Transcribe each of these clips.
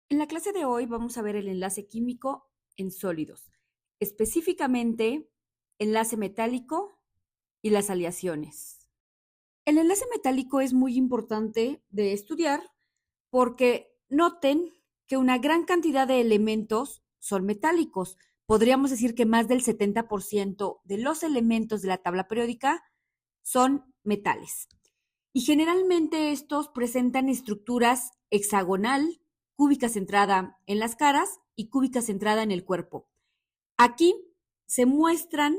En la clase de hoy vamos a ver el enlace químico en sólidos, específicamente enlace metálico y las aleaciones. El enlace metálico es muy importante de estudiar porque noten que una gran cantidad de elementos son metálicos. Podríamos decir que más del 70% de los elementos de la tabla periódica son metales. Y generalmente estos presentan estructuras hexagonal, cúbica centrada en las caras y cúbica centrada en el cuerpo. Aquí se muestran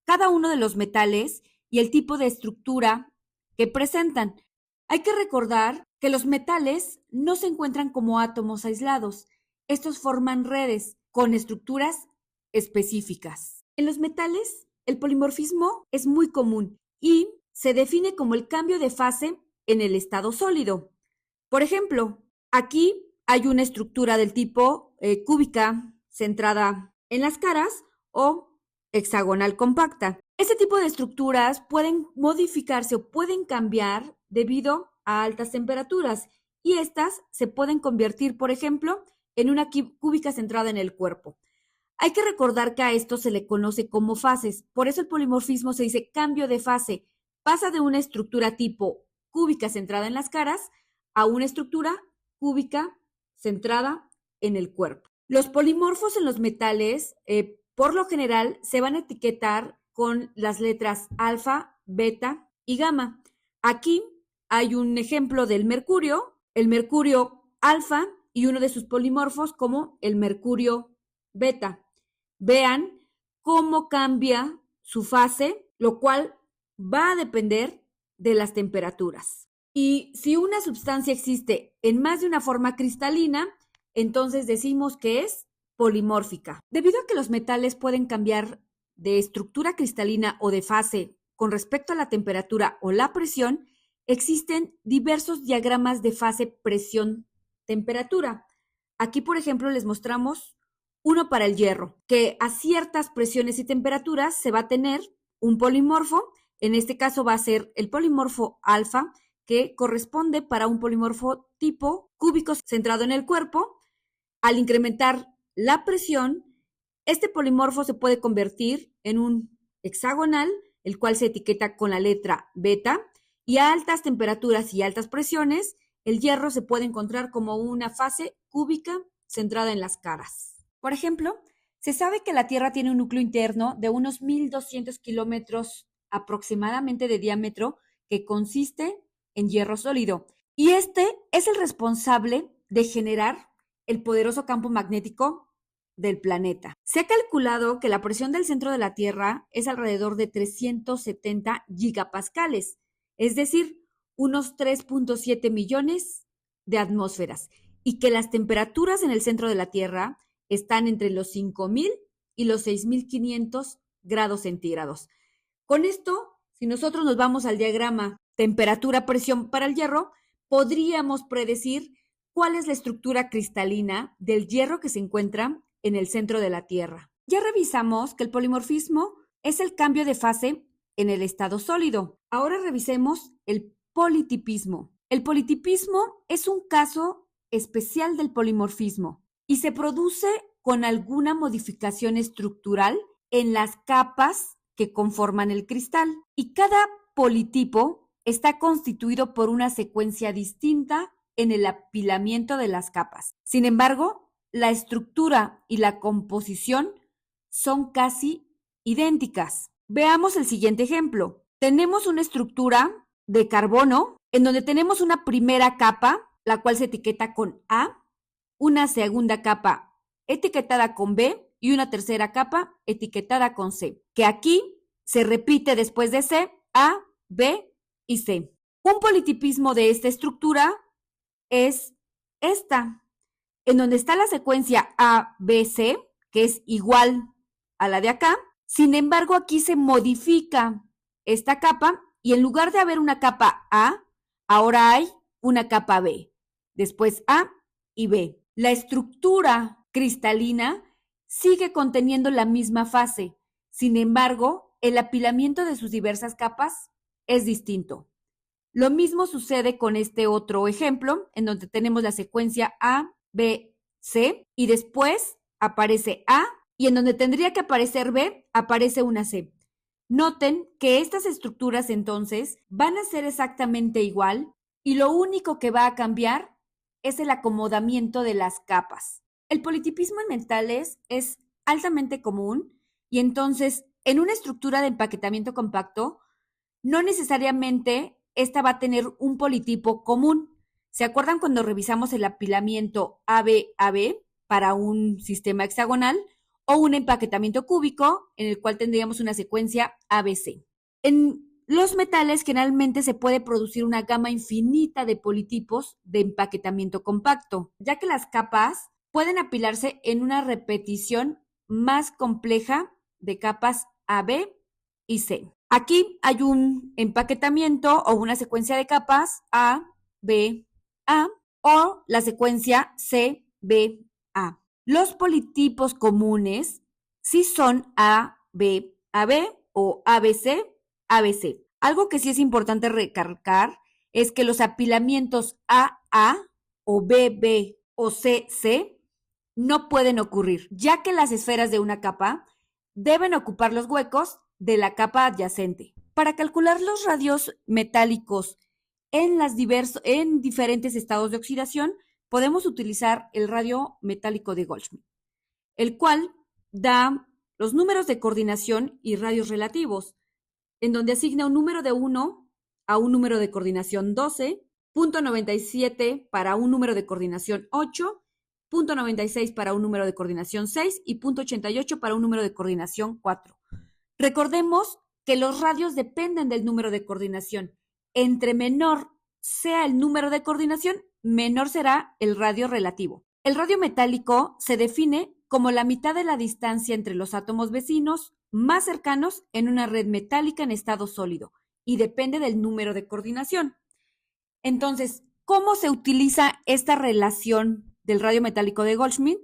cada uno de los metales y el tipo de estructura que presentan. Hay que recordar que los metales no se encuentran como átomos aislados. Estos forman redes con estructuras específicas. En los metales, el polimorfismo es muy común y se define como el cambio de fase en el estado sólido. Por ejemplo, aquí hay una estructura del tipo cúbica centrada en las caras o hexagonal compacta. Este tipo de estructuras pueden modificarse o pueden cambiar debido a altas temperaturas y estas se pueden convertir, por ejemplo, en una cúbica centrada en el cuerpo. Hay que recordar que a esto se le conoce como fases, por eso el polimorfismo se dice cambio de fase, pasa de una estructura tipo cúbica centrada en las caras a una estructura cúbica centrada en el cuerpo. Los polimorfos en los metales, por lo general, se van a etiquetar con las letras alfa, beta y gamma. Aquí hay un ejemplo del mercurio, el mercurio alfa y uno de sus polimorfos como el mercurio beta. Vean cómo cambia su fase, lo cual va a depender de las temperaturas. Y si una sustancia existe en más de una forma cristalina, entonces decimos que es polimórfica. Debido a que los metales pueden cambiar de estructura cristalina o de fase con respecto a la temperatura o la presión, existen diversos diagramas de fase, presión, temperatura. Aquí, por ejemplo, les mostramos uno para el hierro, que a ciertas presiones y temperaturas se va a tener un polimorfo. En este caso va a ser el polimorfo alfa, que corresponde para un polimorfo tipo cúbico centrado en el cuerpo. Al incrementar la presión, este polimorfo se puede convertir en un hexagonal, el cual se etiqueta con la letra beta, y a altas temperaturas y altas presiones, el hierro se puede encontrar como una fase cúbica centrada en las caras. Por ejemplo, se sabe que la Tierra tiene un núcleo interno de unos 1.200 kilómetros aproximadamente de diámetro que consiste en hierro sólido. Y este es el responsable de generar el poderoso campo magnético del planeta. Se ha calculado que la presión del centro de la Tierra es alrededor de 370 gigapascales, es decir, unos 3.7 millones de atmósferas, y que las temperaturas en el centro de la Tierra están entre los 5.000 y los 6.500 grados centígrados. Con esto, si nosotros nos vamos al diagrama temperatura-presión para el hierro, podríamos predecir cuál es la estructura cristalina del hierro que se encuentra en el centro de la Tierra. Ya revisamos que el polimorfismo es el cambio de fase en el estado sólido. Ahora revisemos el politipismo. El politipismo es un caso especial del polimorfismo y se produce con alguna modificación estructural en las capas que conforman el cristal. Y cada politipo está constituido por una secuencia distinta en el apilamiento de las capas. Sin embargo, la estructura y la composición son casi idénticas. Veamos el siguiente ejemplo. Tenemos una estructura de carbono en donde tenemos una primera capa, la cual se etiqueta con A, una segunda capa etiquetada con B y una tercera capa etiquetada con C, que aquí se repite después de C, A, B y C. Un politipismo de esta estructura es esta, en donde está la secuencia A, B, C, que es igual a la de acá. Sin embargo, aquí se modifica esta capa y en lugar de haber una capa A, ahora hay una capa B, después A y B. La estructura cristalina sigue conteniendo la misma fase. Sin embargo, el apilamiento de sus diversas capas es distinto. Lo mismo sucede con este otro ejemplo, en donde tenemos la secuencia A, B, C, y después aparece A, y en donde tendría que aparecer B, aparece una C. Noten que estas estructuras entonces van a ser exactamente igual y lo único que va a cambiar es el acomodamiento de las capas. El politipismo en metales es altamente común y entonces en una estructura de empaquetamiento compacto no necesariamente esta va a tener un politipo común. ¿Se acuerdan cuando revisamos el apilamiento AB-AB para un sistema hexagonal o un empaquetamiento cúbico en el cual tendríamos una secuencia ABC? En los metales generalmente se puede producir una gama infinita de politipos de empaquetamiento compacto, ya que las capas pueden apilarse en una repetición más compleja de capas AB y C. Aquí hay un empaquetamiento o una secuencia de capas A, B, A o la secuencia C, B, A. Los politipos comunes sí son A, B, AB o ABC, ABC. Algo que sí es importante recalcar es que los apilamientos AA o BB o CC no pueden ocurrir, ya que las esferas de una capa deben ocupar los huecos de la capa adyacente. Para calcular los radios metálicos en diferentes estados de oxidación, podemos utilizar el radio metálico de Goldschmidt, el cual da los números de coordinación y radios relativos, en donde asigna un número de 1 a un número de coordinación 12, 0.97 para un número de coordinación 8, 0.96 para un número de coordinación 6 y 0.88 para un número de coordinación 4. Recordemos que los radios dependen del número de coordinación. Entre menor sea el número de coordinación, menor será el radio relativo. El radio metálico se define como la mitad de la distancia entre los átomos vecinos más cercanos en una red metálica en estado sólido y depende del número de coordinación. Entonces, ¿cómo se utiliza esta relación del radio metálico de Goldschmidt?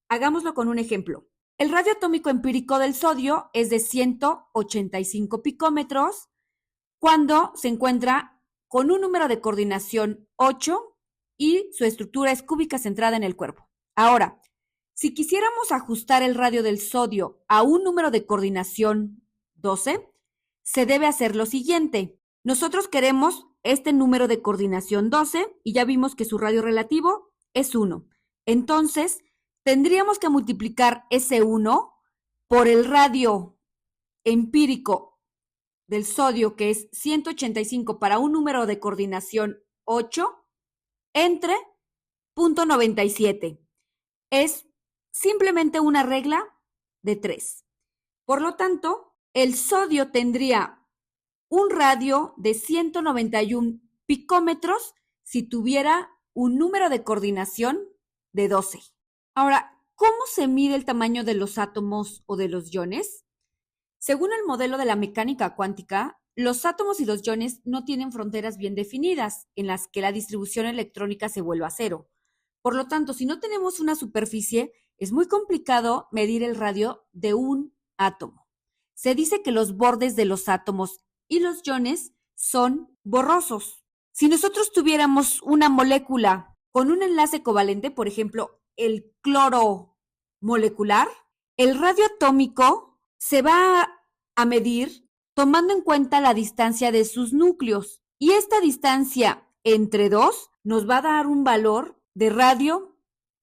Hagámoslo con un ejemplo. El radio atómico empírico del sodio es de 185 picómetros cuando se encuentra con un número de coordinación 8 y su estructura es cúbica centrada en el cuerpo. Ahora, si quisiéramos ajustar el radio del sodio a un número de coordinación 12, se debe hacer lo siguiente. Nosotros queremos este número de coordinación 12 y ya vimos que su radio relativo es 1. Entonces, tendríamos que multiplicar ese 1 por el radio empírico del sodio, que es 185 para un número de coordinación 8, entre 0.97. Es simplemente una regla de 3. Por lo tanto, el sodio tendría un radio de 191 picómetros si tuviera un número de coordinación de 12. Ahora, ¿cómo se mide el tamaño de los átomos o de los iones? Según el modelo de la mecánica cuántica, los átomos y los iones no tienen fronteras bien definidas en las que la distribución electrónica se vuelva cero. Por lo tanto, si no tenemos una superficie, es muy complicado medir el radio de un átomo. Se dice que los bordes de los átomos y los iones son borrosos. Si nosotros tuviéramos una molécula con un enlace covalente, por ejemplo, el cloro molecular, el radio atómico se va a medir tomando en cuenta la distancia de sus núcleos. Y esta distancia entre dos nos va a dar un valor de radio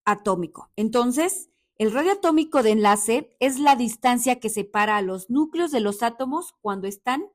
atómico. Entonces, el radio atómico de enlace es la distancia que separa a los núcleos de los átomos cuando están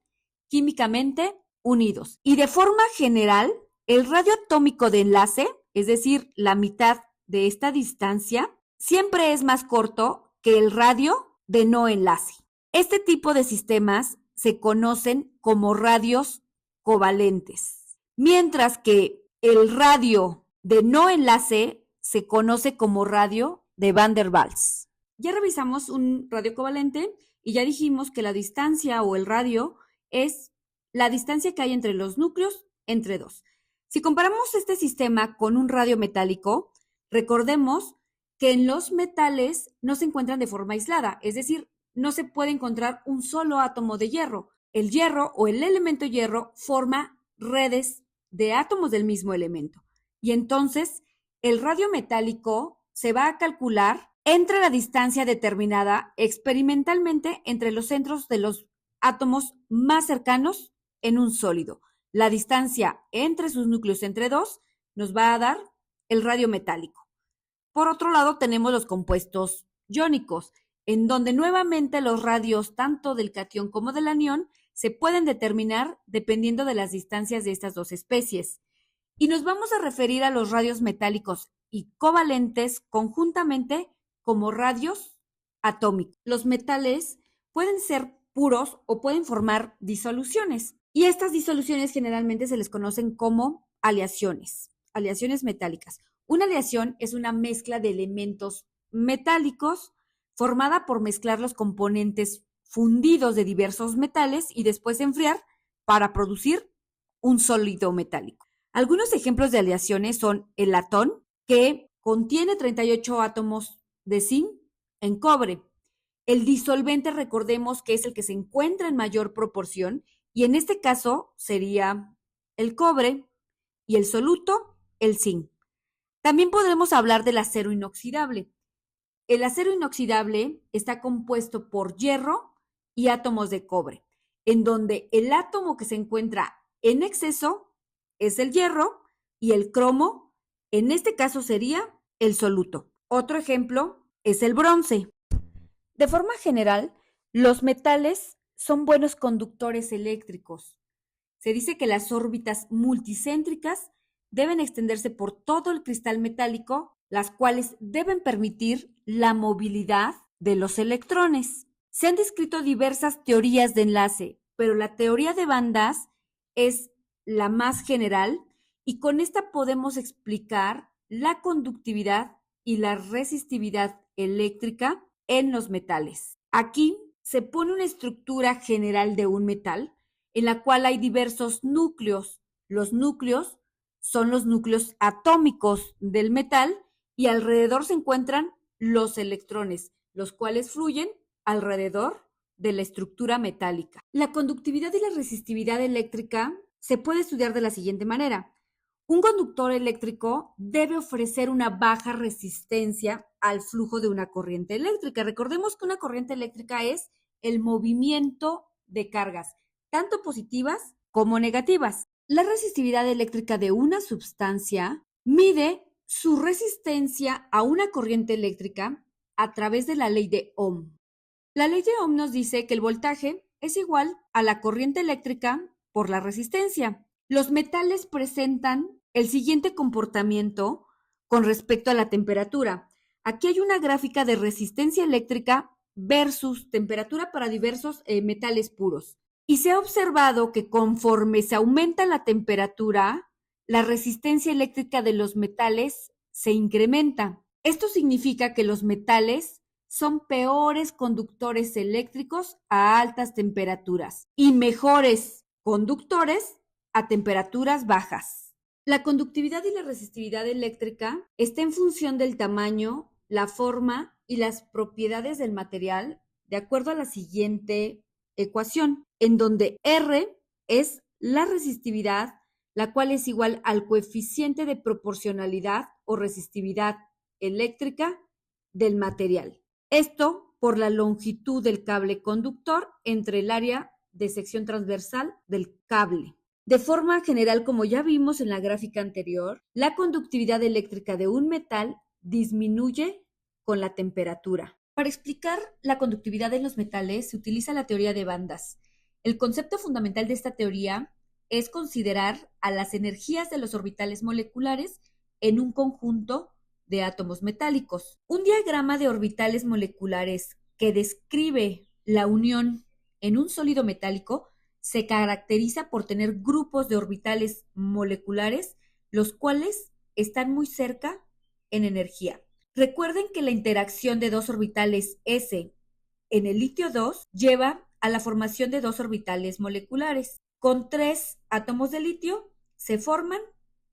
químicamente unidos. Y de forma general, el radio atómico de enlace, es decir, la mitad de esta distancia, siempre es más corto que el radio de no enlace. Este tipo de sistemas se conocen como radios covalentes, mientras que el radio de no enlace se conoce como radio de Van der Waals. Ya revisamos un radio covalente y ya dijimos que la distancia o el radio es la distancia que hay entre los núcleos entre dos. Si comparamos este sistema con un radio metálico, recordemos que en los metales no se encuentran de forma aislada, es decir, no se puede encontrar un solo átomo de hierro. El hierro o el elemento hierro forma redes de átomos del mismo elemento. Y entonces, El radio metálico se va a calcular entre la distancia determinada experimentalmente entre los centros de los átomos más cercanos en un sólido. La distancia entre sus núcleos entre dos nos va a dar el radio metálico. Por otro lado, tenemos los compuestos iónicos, en donde nuevamente los radios tanto del catión como del anión se pueden determinar dependiendo de las distancias de estas dos especies. Y nos vamos a referir a los radios metálicos y covalentes conjuntamente como radios atómicos. Los metales pueden ser puros o pueden formar disoluciones. Y estas disoluciones generalmente se les conocen como aleaciones metálicas. Una aleación es una mezcla de elementos metálicos formada por mezclar los componentes fundidos de diversos metales y después enfriar para producir un sólido metálico. Algunos ejemplos de aleaciones son el latón, que contiene 38 átomos de zinc en cobre. El disolvente, recordemos que es el que se encuentra en mayor proporción, y en este caso sería el cobre, y el soluto, el zinc. También podremos hablar del acero inoxidable. El acero inoxidable está compuesto por hierro y átomos de cobre, en donde el átomo que se encuentra en exceso es el hierro y el cromo, en este caso sería el soluto. Otro ejemplo es el bronce. De forma general, los metales son buenos conductores eléctricos. Se dice que las órbitas multicéntricas deben extenderse por todo el cristal metálico, las cuales deben permitir la movilidad de los electrones. Se han descrito diversas teorías de enlace, pero la teoría de bandas es la más general y con esta podemos explicar la conductividad y la resistividad eléctrica en los metales. Aquí se pone una estructura general de un metal en la cual hay diversos núcleos. Los núcleos son los núcleos atómicos del metal y alrededor se encuentran los electrones, los cuales fluyen alrededor de la estructura metálica. La conductividad y la resistividad eléctrica se puede estudiar de la siguiente manera. Un conductor eléctrico debe ofrecer una baja resistencia al flujo de una corriente eléctrica. Recordemos que una corriente eléctrica es el movimiento de cargas, tanto positivas como negativas. La resistividad eléctrica de una sustancia mide su resistencia a una corriente eléctrica a través de la ley de Ohm. La ley de Ohm nos dice que el voltaje es igual a la corriente eléctrica por la resistencia. Los metales presentan el siguiente comportamiento con respecto a la temperatura. Aquí hay una gráfica de resistencia eléctrica versus temperatura para diversos metales puros. Y se ha observado que conforme se aumenta la temperatura, la resistencia eléctrica de los metales se incrementa. Esto significa que los metales son peores conductores eléctricos a altas temperaturas y mejores conductores a temperaturas bajas. La conductividad y la resistividad eléctrica está en función del tamaño, la forma y las propiedades del material de acuerdo a la siguiente ecuación, en donde R es la resistividad, la cual es igual al coeficiente de proporcionalidad o resistividad eléctrica del material. Esto por la longitud del cable conductor entre el área de sección transversal del cable. De forma general, como ya vimos en la gráfica anterior, la conductividad eléctrica de un metal disminuye con la temperatura. Para explicar la conductividad de los metales se utiliza la teoría de bandas. El concepto fundamental de esta teoría es considerar a las energías de los orbitales moleculares en un conjunto de átomos metálicos. Un diagrama de orbitales moleculares que describe la unión en un sólido metálico se caracteriza por tener grupos de orbitales moleculares, los cuales están muy cerca en energía. Recuerden que la interacción de dos orbitales S en el litio 2 lleva a la formación de dos orbitales moleculares. Con 3 átomos de litio se forman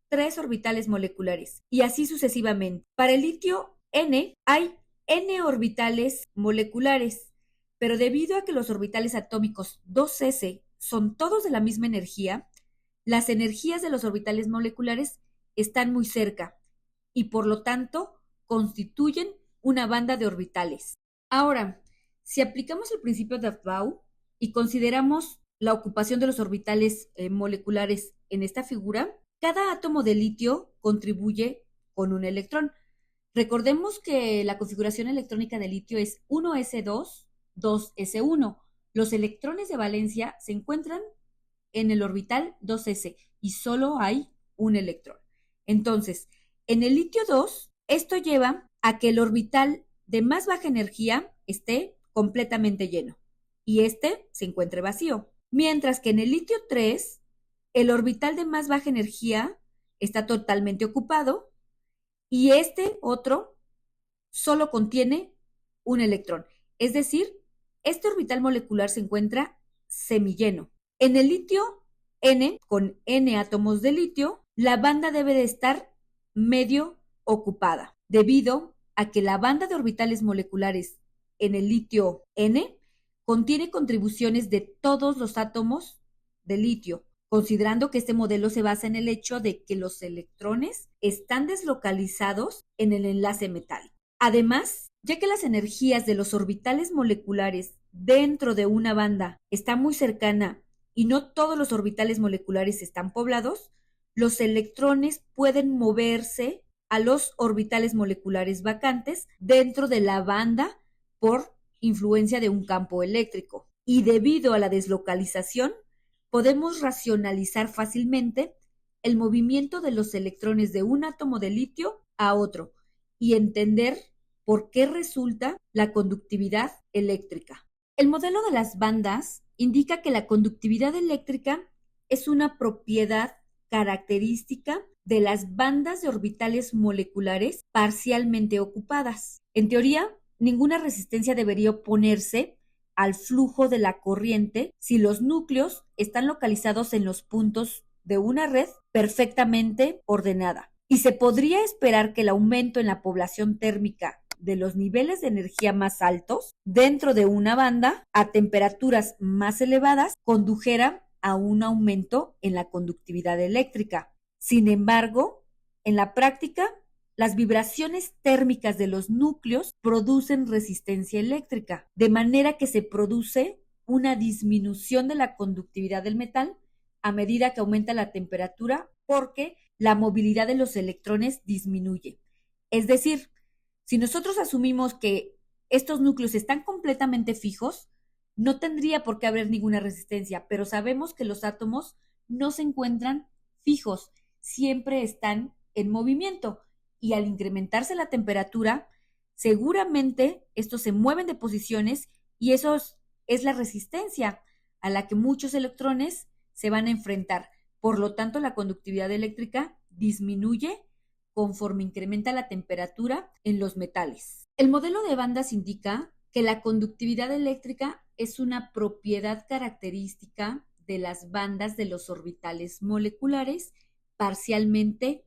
3 orbitales moleculares y así sucesivamente. Para el litio N hay N orbitales moleculares, pero debido a que los orbitales atómicos 2s son todos de la misma energía, las energías de los orbitales moleculares están muy cerca y por lo tanto constituyen una banda de orbitales. Ahora, si aplicamos el principio de Aufbau y consideramos la ocupación de los orbitales moleculares en esta figura, cada átomo de litio contribuye con un electrón. Recordemos que la configuración electrónica de litio es 1s2, 2s1. Los electrones de valencia se encuentran en el orbital 2s y solo hay un electrón. Entonces, en el litio 2, esto lleva a que el orbital de más baja energía esté completamente lleno y este se encuentre vacío. Mientras que en el litio 3, el orbital de más baja energía está totalmente ocupado y este otro solo contiene un electrón. Es decir, este orbital molecular se encuentra semilleno. En el litio N, con N átomos de litio, la banda debe de estar medio ocupada, debido a que la banda de orbitales moleculares en el litio N contiene contribuciones de todos los átomos de litio, considerando que este modelo se basa en el hecho de que los electrones están deslocalizados en el enlace metálico. Además, ya que las energías de los orbitales moleculares dentro de una banda está muy cercana y no todos los orbitales moleculares están poblados, los electrones pueden moverse a los orbitales moleculares vacantes dentro de la banda por influencia de un campo eléctrico. Y debido a la deslocalización, podemos racionalizar fácilmente el movimiento de los electrones de un átomo de litio a otro y entender por qué resulta la conductividad eléctrica. El modelo de las bandas indica que la conductividad eléctrica es una propiedad característica de las bandas de orbitales moleculares parcialmente ocupadas. En teoría, ninguna resistencia debería oponerse al flujo de la corriente si los núcleos están localizados en los puntos de una red perfectamente ordenada. Y se podría esperar que el aumento en la población térmica de los niveles de energía más altos dentro de una banda a temperaturas más elevadas condujera a un aumento en la conductividad eléctrica. Sin embargo, en la práctica, las vibraciones térmicas de los núcleos producen resistencia eléctrica, de manera que se produce una disminución de la conductividad del metal a medida que aumenta la temperatura porque la movilidad de los electrones disminuye. Es decir, si nosotros asumimos que estos núcleos están completamente fijos, no tendría por qué haber ninguna resistencia, pero sabemos que los átomos no se encuentran fijos, siempre están en movimiento y al incrementarse la temperatura, seguramente estos se mueven de posiciones y eso es la resistencia a la que muchos electrones se van a enfrentar. Por lo tanto, la conductividad eléctrica disminuye conforme incrementa la temperatura en los metales. El modelo de bandas indica que la conductividad eléctrica es una propiedad característica de las bandas de los orbitales moleculares parcialmente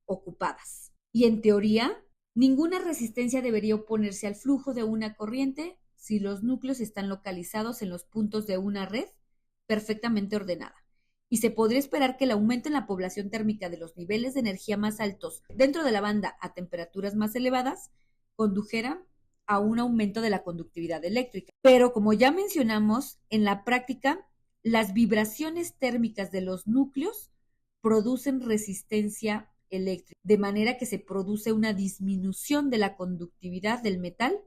ocupadas. Y en teoría, ninguna resistencia debería oponerse al flujo de una corriente si los núcleos están localizados en los puntos de una red perfectamente ordenada. Y se podría esperar que el aumento en la población térmica de los niveles de energía más altos dentro de la banda a temperaturas más elevadas condujera a un aumento de la conductividad eléctrica. Pero como ya mencionamos, en la práctica, las vibraciones térmicas de los núcleos producen resistencia eléctrica, de manera que se produce una disminución de la conductividad del metal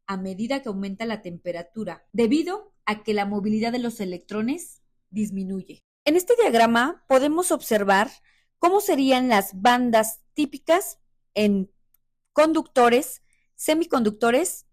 a medida que aumenta la temperatura, debido a que la movilidad de los electrones disminuye. En este diagrama podemos observar cómo serían las bandas típicas en conductores, semiconductores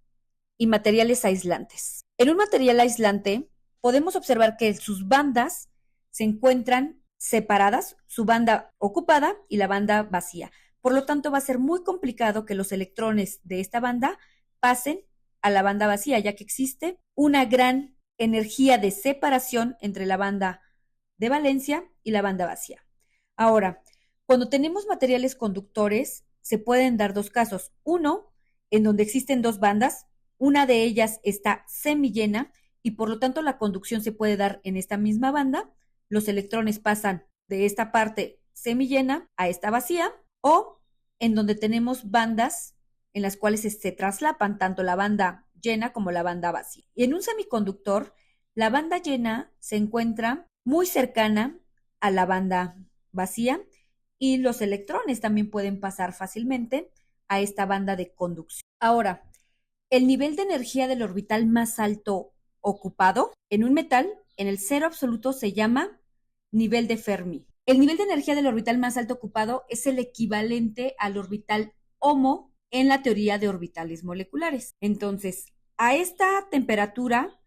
y materiales aislantes. En un material aislante podemos observar que sus bandas se encuentran separadas, su banda ocupada y la banda vacía. Por lo tanto, va a ser muy complicado que los electrones de esta banda pasen a la banda vacía, ya que existe una gran energía de separación entre la banda de valencia y la banda vacía. Ahora, cuando tenemos materiales conductores, se pueden dar dos casos. Uno, en donde existen dos bandas, una de ellas está semillena y por lo tanto la conducción se puede dar en esta misma banda. Los electrones pasan de esta parte semillena a esta vacía, o en donde tenemos bandas en las cuales se traslapan tanto la banda llena como la banda vacía. Y en un semiconductor, la banda llena se encuentra muy cercana a la banda vacía y los electrones también pueden pasar fácilmente a esta banda de conducción. Ahora, el nivel de energía del orbital más alto ocupado en un metal, en el cero absoluto, se llama nivel de Fermi. El nivel de energía del orbital más alto ocupado es el equivalente al orbital HOMO en la teoría de orbitales moleculares. Entonces, a esta temperatura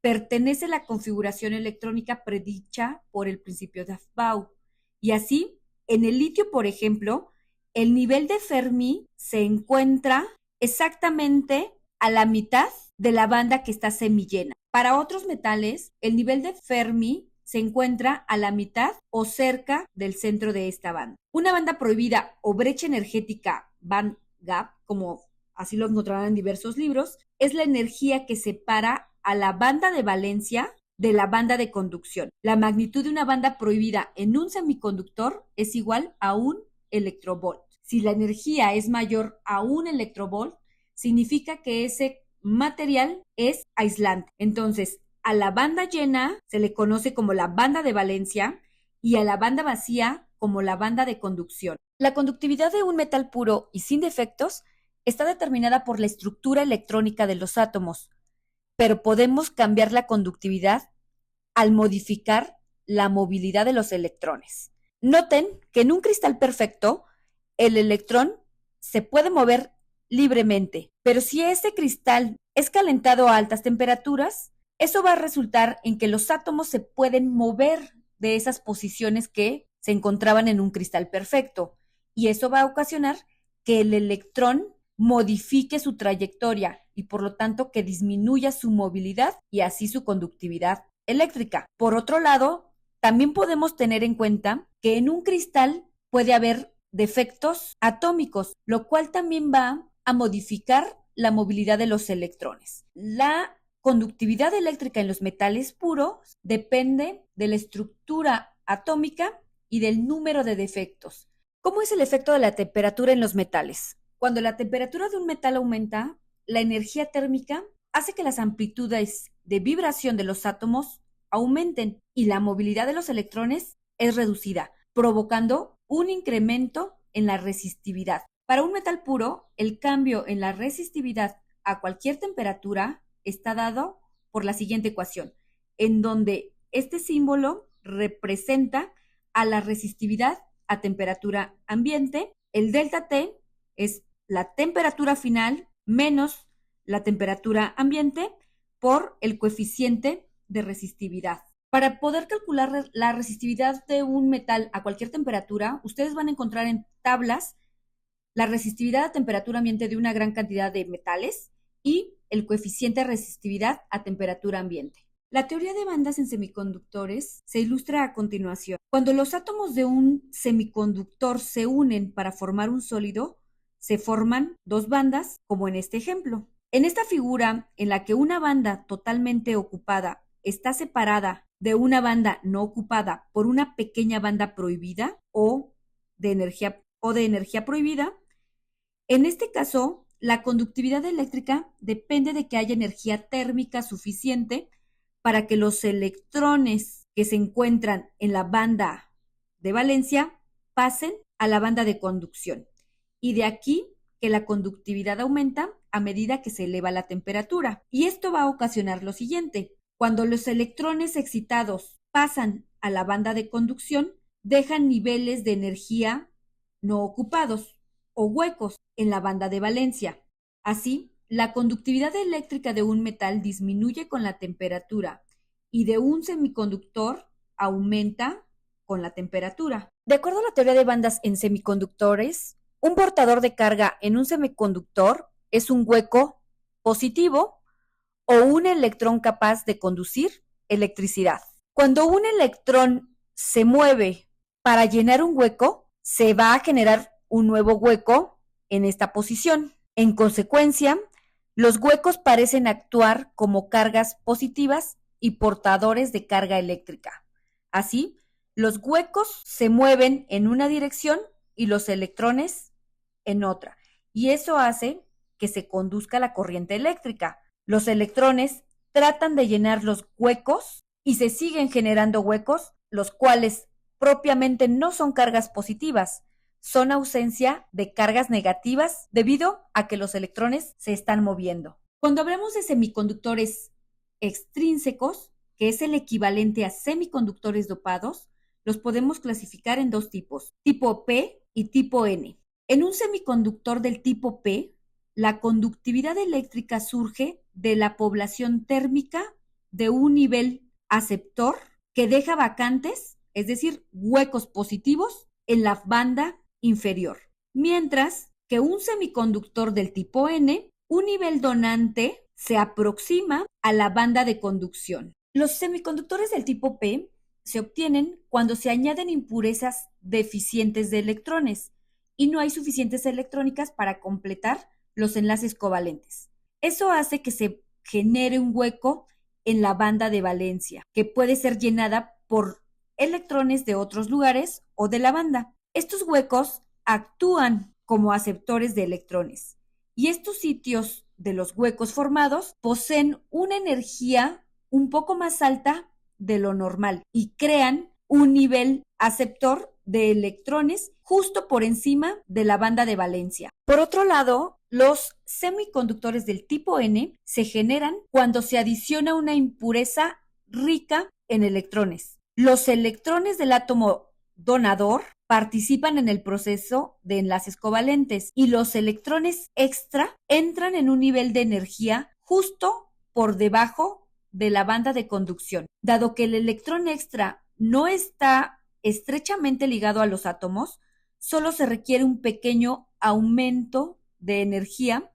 pertenece la configuración electrónica predicha por el principio de Aufbau. Y así, en el litio, por ejemplo, el nivel de Fermi se encuentra exactamente a la mitad de la banda que está semillena. Para otros metales, el nivel de Fermi se encuentra a la mitad o cerca del centro de esta banda. Una banda prohibida o brecha energética, band gap, como así lo encontrarán en diversos libros, es la energía que separa a la banda de valencia de la banda de conducción. La magnitud de una banda prohibida en un semiconductor es igual a 1 electrovolt. Si la energía es mayor a 1 electrovolt, significa que ese material es aislante. Entonces, a la banda llena se le conoce como la banda de valencia y a la banda vacía como la banda de conducción. La conductividad de un metal puro y sin defectos está determinada por la estructura electrónica de los átomos, pero podemos cambiar la conductividad al modificar la movilidad de los electrones. Noten que en un cristal perfecto, el electrón se puede mover libremente, pero si ese cristal es calentado a altas temperaturas, eso va a resultar en que los átomos se pueden mover de esas posiciones que se encontraban en un cristal perfecto, y eso va a ocasionar que el electrón modifique su trayectoria y por lo tanto que disminuya su movilidad y así su conductividad eléctrica. Por otro lado, también podemos tener en cuenta que en un cristal puede haber defectos atómicos, lo cual también va a modificar la movilidad de los electrones. La conductividad eléctrica en los metales puros depende de la estructura atómica y del número de defectos. ¿Cómo es el efecto de la temperatura en los metales? Cuando la temperatura de un metal aumenta, la energía térmica hace que las amplitudes de vibración de los átomos aumenten y la movilidad de los electrones es reducida, provocando un incremento en la resistividad. Para un metal puro, el cambio en la resistividad a cualquier temperatura está dado por la siguiente ecuación, en donde este símbolo representa a la resistividad a temperatura ambiente. El delta T es la temperatura final menos la temperatura ambiente por el coeficiente de resistividad. Para poder calcular la resistividad de un metal a cualquier temperatura, ustedes van a encontrar en tablas la resistividad a temperatura ambiente de una gran cantidad de metales y el coeficiente de resistividad a temperatura ambiente. La teoría de bandas en semiconductores se ilustra a continuación. Cuando los átomos de un semiconductor se unen para formar un sólido, se forman dos bandas, como en este ejemplo. En esta figura, en la que una banda totalmente ocupada está separada de una banda no ocupada por una pequeña banda prohibida o de energía prohibida, en este caso, la conductividad eléctrica depende de que haya energía térmica suficiente para que los electrones que se encuentran en la banda de valencia pasen a la banda de conducción. Y de aquí que la conductividad aumenta a medida que se eleva la temperatura. Y esto va a ocasionar lo siguiente. Cuando los electrones excitados pasan a la banda de conducción, dejan niveles de energía no ocupados o huecos en la banda de valencia. Así, la conductividad eléctrica de un metal disminuye con la temperatura y de un semiconductor aumenta con la temperatura. De acuerdo a la teoría de bandas en semiconductores, un portador de carga en un semiconductor es un hueco positivo o un electrón capaz de conducir electricidad. Cuando un electrón se mueve para llenar un hueco, se va a generar un nuevo hueco en esta posición. En consecuencia, los huecos parecen actuar como cargas positivas y portadores de carga eléctrica. Así, los huecos se mueven en una dirección y los electrones en otra, y eso hace que se conduzca la corriente eléctrica. Los electrones tratan de llenar los huecos y se siguen generando huecos, los cuales propiamente no son cargas positivas, son ausencia de cargas negativas debido a que los electrones se están moviendo. Cuando hablamos de semiconductores extrínsecos, que es el equivalente a semiconductores dopados, los podemos clasificar en dos tipos, tipo P y tipo N. En un semiconductor del tipo P, la conductividad eléctrica surge de la población térmica de un nivel aceptor que deja vacantes, es decir, huecos positivos en la banda inferior. Mientras que un semiconductor del tipo N, un nivel donante se aproxima a la banda de conducción. Los semiconductores del tipo P se obtienen cuando se añaden impurezas deficientes de electrones y no hay suficientes electrónicas para completar los enlaces covalentes. Eso hace que se genere un hueco en la banda de valencia, que puede ser llenada por electrones de otros lugares o de la banda. Estos huecos actúan como aceptores de electrones y estos sitios de los huecos formados poseen una energía un poco más alta de lo normal y crean un nivel aceptor de electrones justo por encima de la banda de valencia. Por otro lado, los semiconductores del tipo N se generan cuando se adiciona una impureza rica en electrones. Los electrones del átomo donador participan en el proceso de enlaces covalentes y los electrones extra entran en un nivel de energía justo por debajo de la banda de conducción. Dado que el electrón extra no está estrechamente ligado a los átomos, solo se requiere un pequeño aumento de energía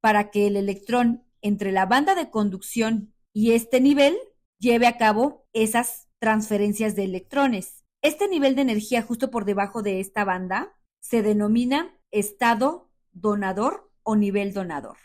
para que el electrón entre la banda de conducción y este nivel lleve a cabo esas transferencias de electrones. Este nivel de energía justo por debajo de esta banda se denomina estado donador o nivel donador.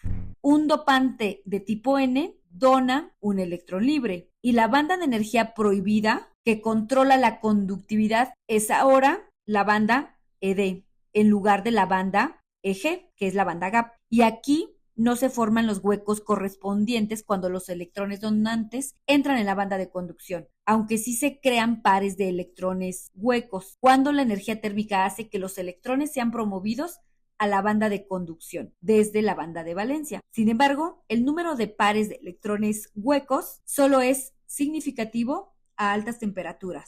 Un dopante de tipo N dona un electrón libre y la banda de energía prohibida que controla la conductividad es ahora la banda ED en lugar de la banda EG, que es la banda gap. Y aquí no se forman los huecos correspondientes cuando los electrones donantes entran en la banda de conducción, aunque sí se crean pares de electrones huecos cuando la energía térmica hace que los electrones sean promovidos a la banda de conducción desde la banda de valencia. Sin embargo, el número de pares de electrones huecos solo es significativo a altas temperaturas.